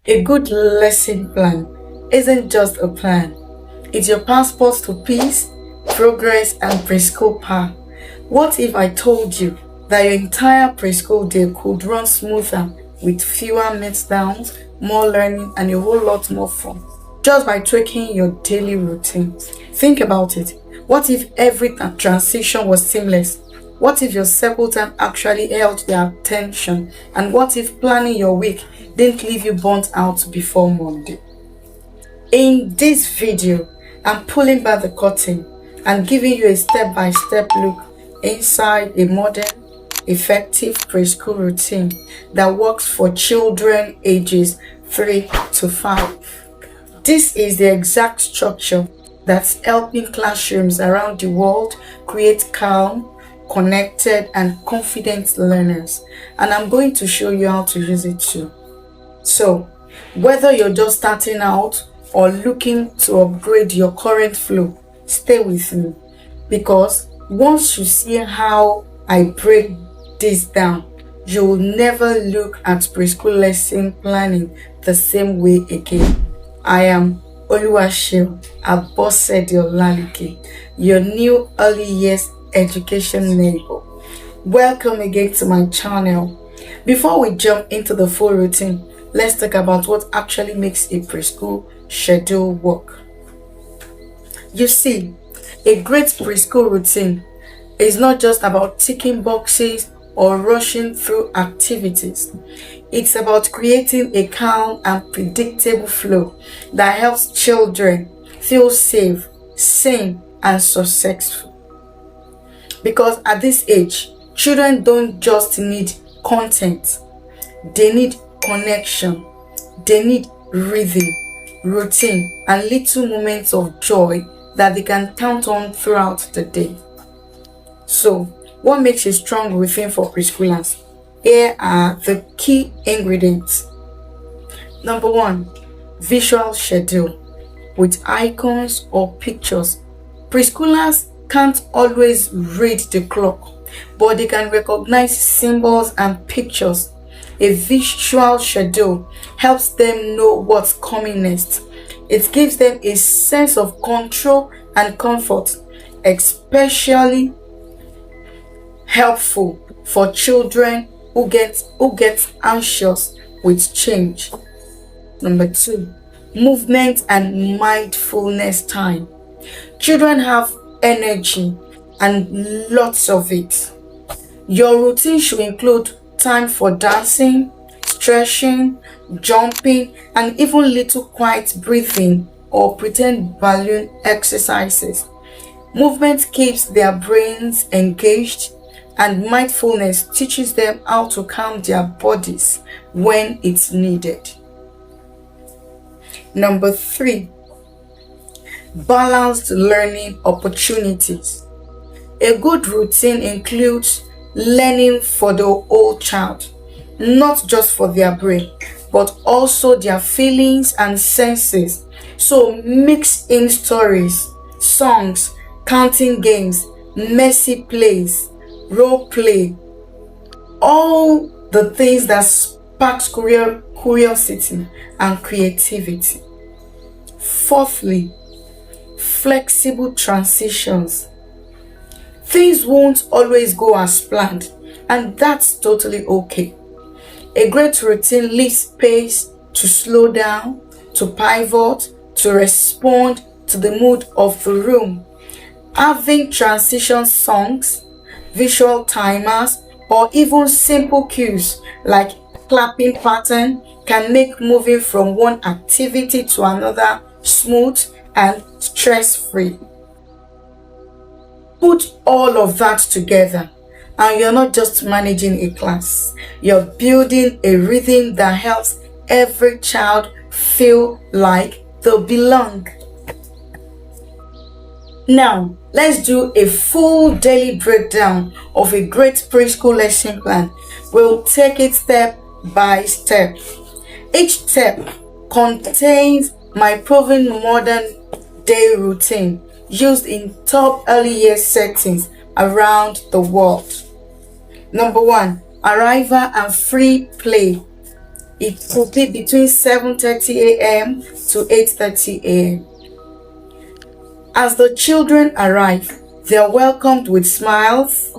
A good lesson plan isn't just a plan. It's your passport to peace, progress, and preschool power. What if I told you that your entire preschool day could run smoother with fewer meltdowns, more learning, and a whole lot more fun? Just by tweaking your daily routines. Think about it. What if every transition was seamless? What if your circle time actually held their attention? And what if planning your week didn't leave you burnt out before Monday? In this video, I'm pulling back the curtain and giving you a step-by-step look inside a modern, effective preschool routine that works for children ages 3 to 5. This is the exact structure that's helping classrooms around the world create calm, connected, and confident learners, and I'm going to show you how to use it too. So, whether you're just starting out or looking to upgrade your current flow, stay with me, because once you see how I break this down, you will never look at preschool lesson planning the same way again. I am Oluwaseun Abosede Olalike, your new early years education neighbor. Welcome again to my channel. Before we jump into the full routine, let's talk about what actually makes a preschool schedule work. You see, a great preschool routine is not just about ticking boxes or rushing through activities. It's about creating a calm and predictable flow that helps children feel safe, sane, and successful. Because at this age, children don't just need content, they need connection, they need rhythm, routine, and little moments of joy that they can count on throughout the day. So, what makes a strong routine for preschoolers? Here are the key ingredients. Number 1, visual schedule with icons or pictures. Preschoolers can't always read the clock, but they can recognize symbols and pictures. A visual schedule helps them know what's coming next. It gives them a sense of control and comfort, especially helpful for children who get anxious with change. Number 2, movement and mindfulness time. Children have energy and lots of it. Your routine should include time for dancing, stretching, jumping, and even little quiet breathing or pretend balloon exercises. Movement keeps their brains engaged, and mindfulness teaches them how to calm their bodies when it's needed. Number 3, balanced learning opportunities. A good routine includes learning for the whole child, not just for their brain, but also their feelings and senses. So mix in stories, songs, counting games, messy plays, role play, all the things that sparks curiosity and creativity. Fourthly, flexible transitions. Things won't always go as planned, and that's totally okay. A great routine leaves space to slow down, to pivot, to respond to the mood of the room. Having transition songs, visual timers, or even simple cues like clapping pattern can make moving from one activity to another smooth and stress-free. Put all of that together, and you're not just managing a class, you're building a rhythm that helps every child feel like they belong. Now, let's do a full daily breakdown of a great preschool lesson plan. We'll take it step by step. Each step contains my proven modern day routine used in top early years settings around the world. Number 1, arrival and free play. It could be between 7:30 a.m. to 8:30 a.m. As the children arrive, they are welcomed with smiles,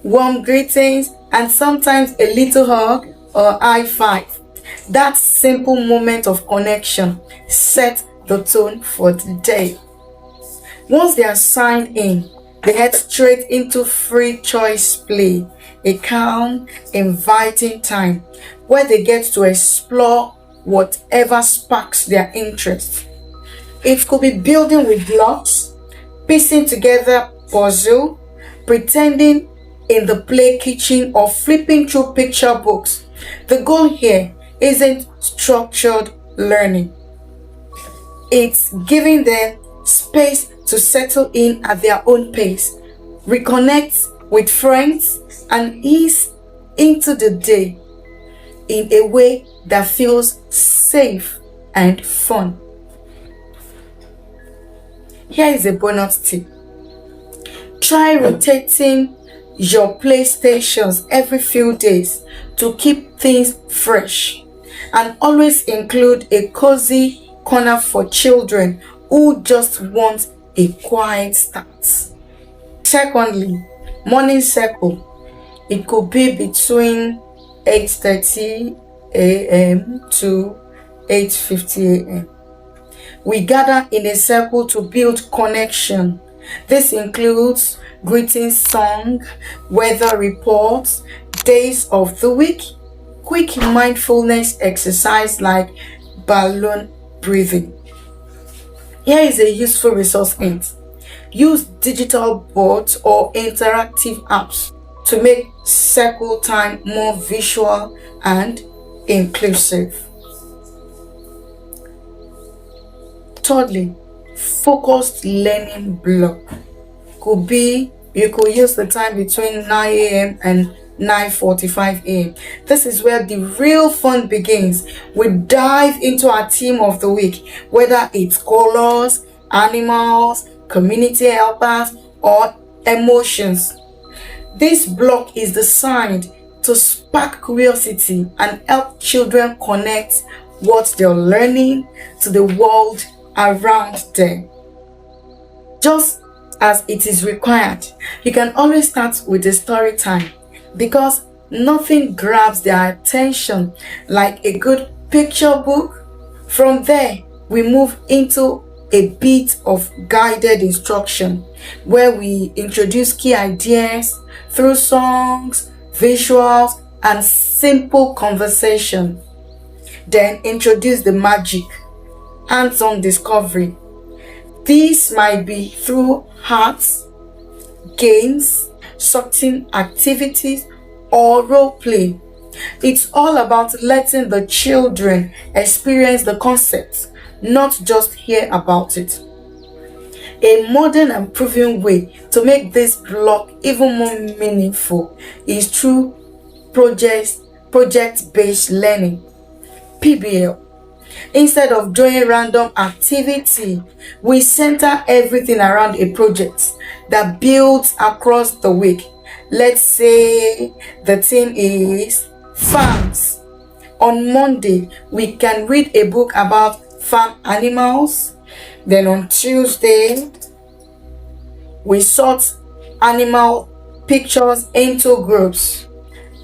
warm greetings, and sometimes a little hug or high five. That simple moment of connection sets the tone for the day. Once they are signed in, they head straight into free choice play, a calm, inviting time where they get to explore whatever sparks their interest. It could be building with blocks, piecing together puzzle, pretending in the play kitchen, or flipping through picture books. The goal here isn't structured learning. It's giving them space to settle in at their own pace, reconnect with friends, and ease into the day in a way that feels safe and fun. Here is a bonus tip. Try rotating your playstations every few days to keep things fresh, and always include a cozy corner for children who just want a quiet start. Secondly, morning circle. It could be between 8:30 a.m. to 8:50 a.m. We gather in a circle to build connection. This includes greeting song, weather reports, days of the week, quick mindfulness exercise like balloon breathing. Here is a useful resource hint. Use digital boards or interactive apps to make circle time more visual and inclusive. Thirdly, focused learning block. Could be you could use the time between 9 a.m. and 9:45 a.m. This is where the real fun begins. We dive into our theme of the week, whether it's colors, animals, community helpers, or emotions. This block is designed to spark curiosity and help children connect what they're learning to the world around them. Just as it is required, you can always start with a story time, because nothing grabs their attention like a good picture book. From there, we move into a bit of guided instruction where we introduce key ideas through songs, visuals, and simple conversation. Then introduce the magic, hands-on discovery. This might be through arts, games, sorting activities, or role play. It's all about letting the children experience the concept, not just hear about it. A modern and proven way to make this block even more meaningful is through project-based learning, PBL. Instead of doing random activity, we center everything around a project that builds across the week. Let's say the theme is farms. On Monday, we can read a book about farm animals. Then on Tuesday, we sort animal pictures into groups.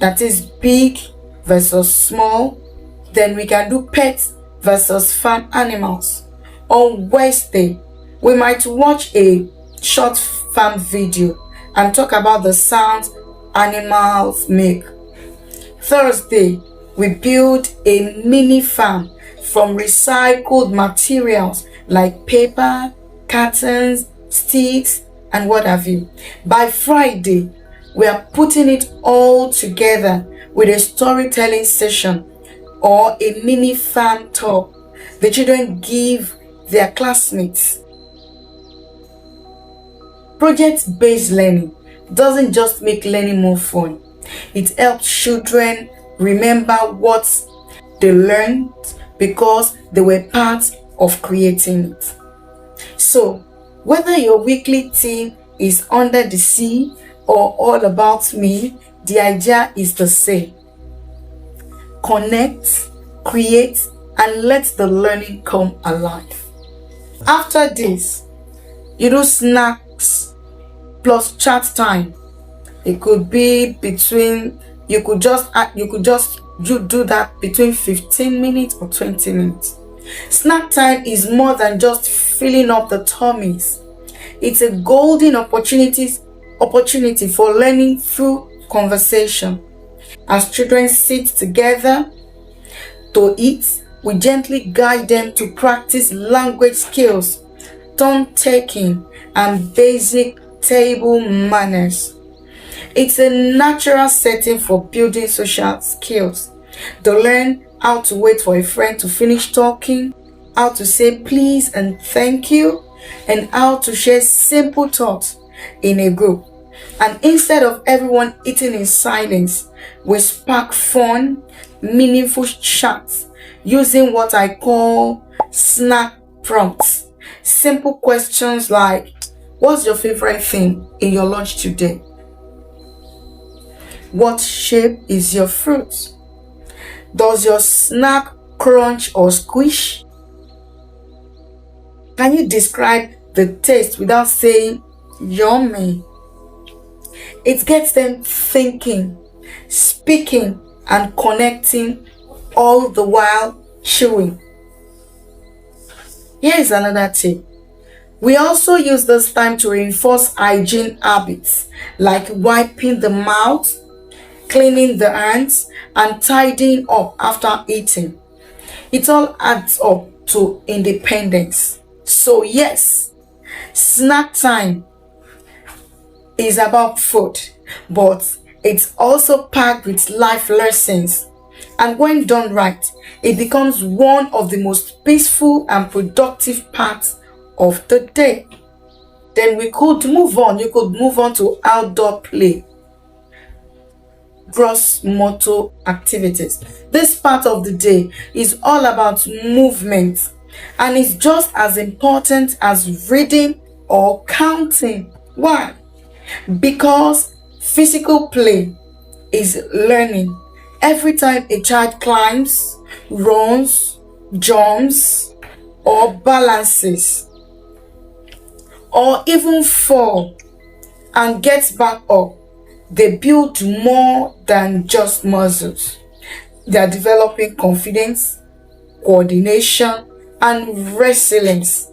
That is big versus small. Then we can do pets versus farm animals. On Wednesday, we might watch a short farm video and talk about the sounds animals make. Thursday, we build a mini farm from recycled materials like paper, cartons, sticks, and what have you. By Friday, we are putting it all together with a storytelling session or a mini farm tour the children give their classmates. Project-based learning doesn't just make learning more fun. It helps children remember what they learned because they were part of creating it. So, whether your weekly theme is Under the Sea or All About Me, the idea is the same. Connect, create, and let the learning come alive. After this, you do snacks plus chat time. It could be between, you could just do that between 15 minutes or 20 minutes. Snack time is more than just filling up the tummies. It's a golden opportunity for learning through conversation. As children sit together to eat, we gently guide them to practice language skills, turn taking, and basic table manners. It's a natural setting for building social skills. They learn how to wait for a friend to finish talking, how to say please and thank you, and how to share simple thoughts in a group. And instead of everyone eating in silence, we spark fun, meaningful chats using what I call snack prompts. Simple questions like, what's your favorite thing in your lunch today? What shape is your fruit? Does your snack crunch or squish? Can you describe the taste without saying yummy? It gets them thinking, speaking, and connecting, all the while chewing. Here is another tip. We also use this time to reinforce hygiene habits like wiping the mouth, cleaning the hands, and tidying up after eating. It all adds up to independence. So yes, snack time is about food, but it's also packed with life lessons. And when done right, it becomes one of the most peaceful and productive parts of the day. Then we could move on. You could move on to outdoor play, gross motor activities. This part of the day is all about movement, and it's just as important as reading or counting. Why? Because physical play is learning. Every time a child climbs, runs, jumps, or balances, or even fall and gets back up, they build more than just muscles. They are developing confidence, coordination, and resilience.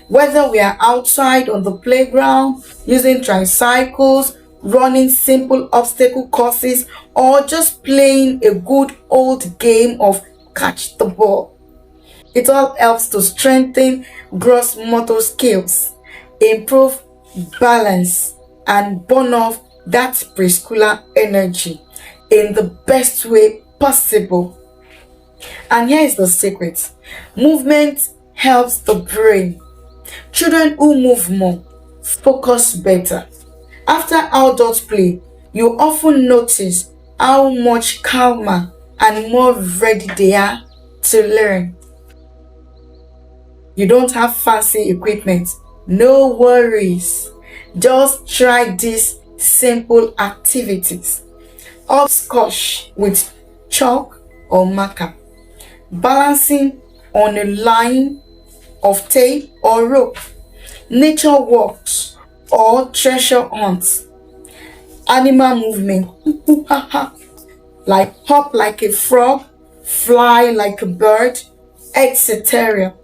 Whether we are outside on the playground, using tricycles, running simple obstacle courses, or just playing a good old game of catch the ball, it all helps to strengthen gross motor skills, improve balance, and burn off that preschooler energy in the best way possible. And here is the secret. Movement helps the brain. Children who move more focus better. After outdoor play, you often notice how much calmer and more ready they are to learn. You don't have fancy equipment. No worries. Just try these simple activities. Hopscotch with chalk or marker. Balancing on a line of tape or rope. Nature walks or treasure hunts. Animal movement. Like hop like a frog, fly like a bird, etc.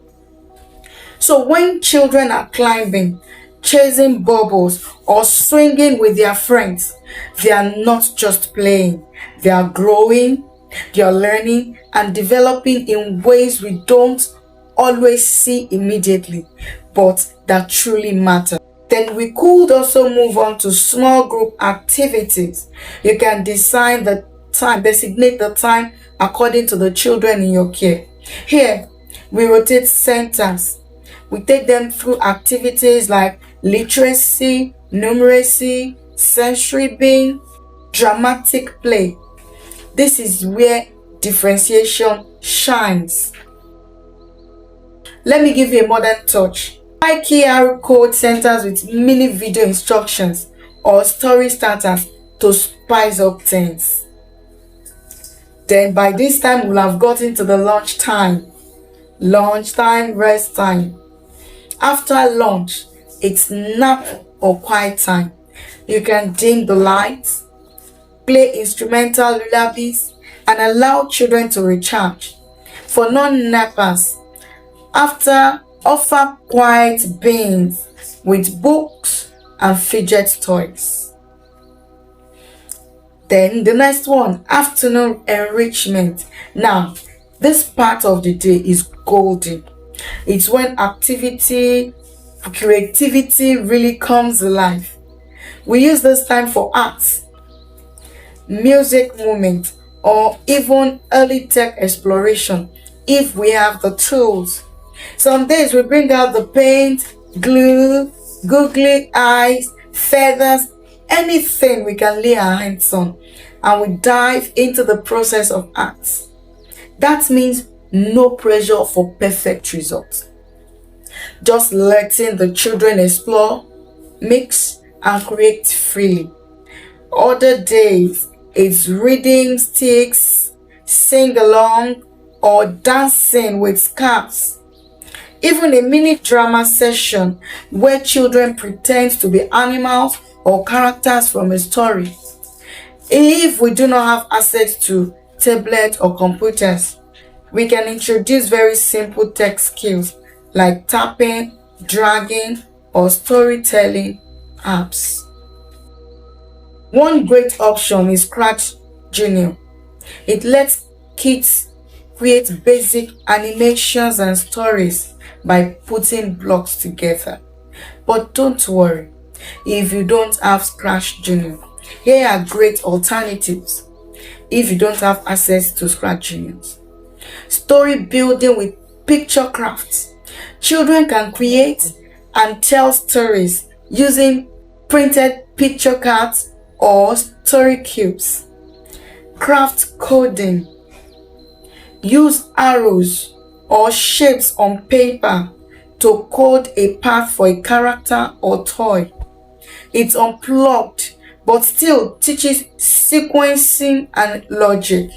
So when children are climbing, chasing bubbles, or swinging with their friends, they are not just playing. They are growing, they are learning, and developing in ways we don't always see immediately, but that truly matter. Then we could also move on to small group activities. You can designate the time according to the children in your care. Here, we rotate centers. We take them through activities like literacy, numeracy, sensory being, dramatic play. This is where differentiation shines. Let me give you a modern touch. Like QR code centers with mini video instructions or story starters to spice up things. Then by this time, we'll have gotten to the lunch time. Lunchtime, rest time. After lunch, it's nap or quiet time. You can dim the lights, play instrumental lullabies, and allow children to recharge. For non-nappers, offer quiet bins with books and fidget toys. Then the next one, afternoon enrichment. Now, this part of the day is golden. It's when creativity really comes alive. We use this time for arts, music movement, or even early tech exploration if we have the tools. Some days we bring out the paint, glue, googly eyes, feathers, anything we can lay our hands on, and we dive into the process of arts. That means no pressure for perfect results. Just letting the children explore, mix, and create freely. Other days, it's reading sticks, sing along, or dancing with scarves. Even a mini drama session where children pretend to be animals or characters from a story. If we do not have access to tablets or computers, we can introduce very simple tech skills like tapping, dragging, or storytelling apps. One great option is Scratch Junior. It lets kids create basic animations and stories by putting blocks together. But don't worry, if you don't have Scratch Junior, here are great alternatives if you don't have access to Scratch Juniors. Story building with picture crafts. Children can create and tell stories using printed picture cards or story cubes. Craft coding. Use arrows or shapes on paper to code a path for a character or toy. It's unplugged but still teaches sequencing and logic.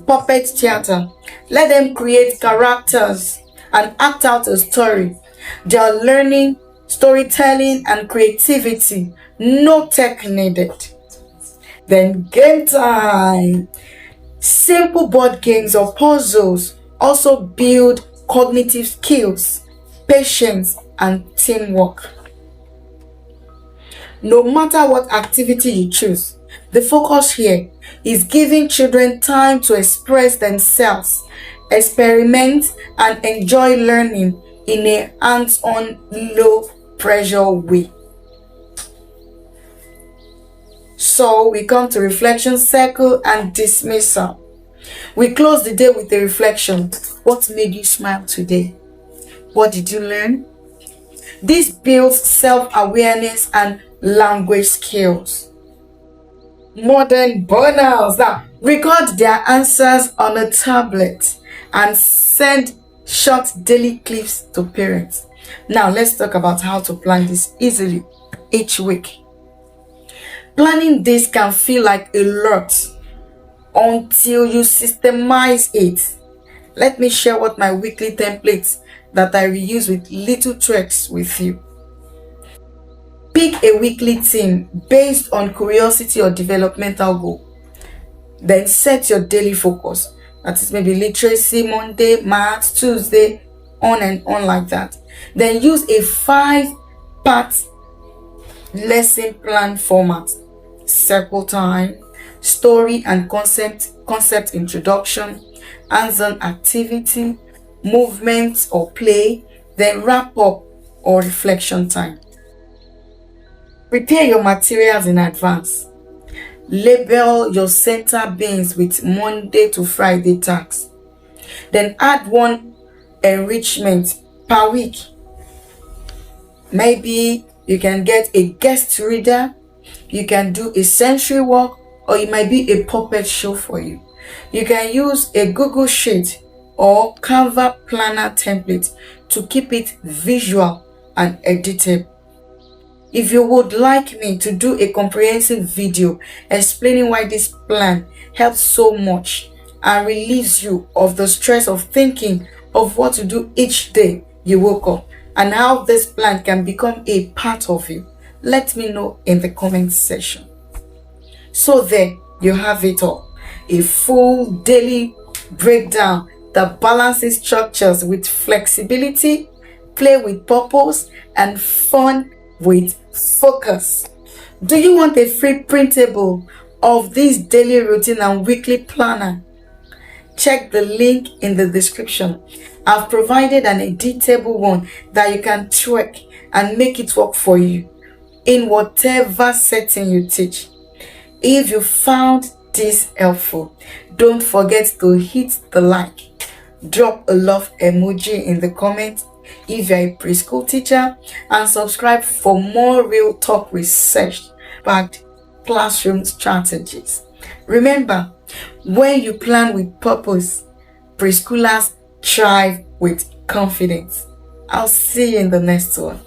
Puppet theater. Let them create characters and act out a story. They are learning storytelling and creativity. No tech needed. Then game time. Simple board games or puzzles also build cognitive skills, patience, and teamwork. No matter what activity you choose, the focus here is giving children time to express themselves, experiment, and enjoy learning in a hands-on, low-pressure way. So we come to reflection circle and dismissal. We close the day with a reflection. What made you smile today? What did you learn? This builds self-awareness and language skills. Modern burnouts that record their answers on a tablet and send short daily clips to parents. Now let's talk about how to plan this easily each week. Planning this can feel like a lot until you systemize it. Let me share what my weekly templates that I reuse with little tricks with you. Pick a weekly theme based on curiosity or developmental goal. Then set your daily focus. That is maybe literacy Monday, maths Tuesday, on and on like that. Then use a 5-part lesson plan format. Circle time, story and concept introduction, hands-on activity, movement or play, then wrap up or reflection time. Prepare your materials in advance. Label your center bins with Monday to Friday tasks. Then add one enrichment per week. Maybe you can get a guest reader, you can do a sensory walk, or it might be a puppet show for you. You can use a Google Sheet or Canva planner template to keep it visual and editable. If you would like me to do a comprehensive video explaining why this plan helps so much and relieves you of the stress of thinking of what to do each day you woke up and how this plan can become a part of you, let me know in the comment section. So there you have it all. A full daily breakdown that balances structures with flexibility, play with purpose, and fun with focus. Do you want a free printable of this daily routine and weekly planner? Check the link in the description. I've provided an editable one that you can tweak and make it work for you in whatever setting you teach. If you found this helpful, don't forget to hit the like, drop a love emoji in the comments if you're a preschool teacher, and subscribe for more real talk research-backed classroom strategies. Remember, when you plan with purpose, preschoolers thrive with confidence. I'll see you in the next one.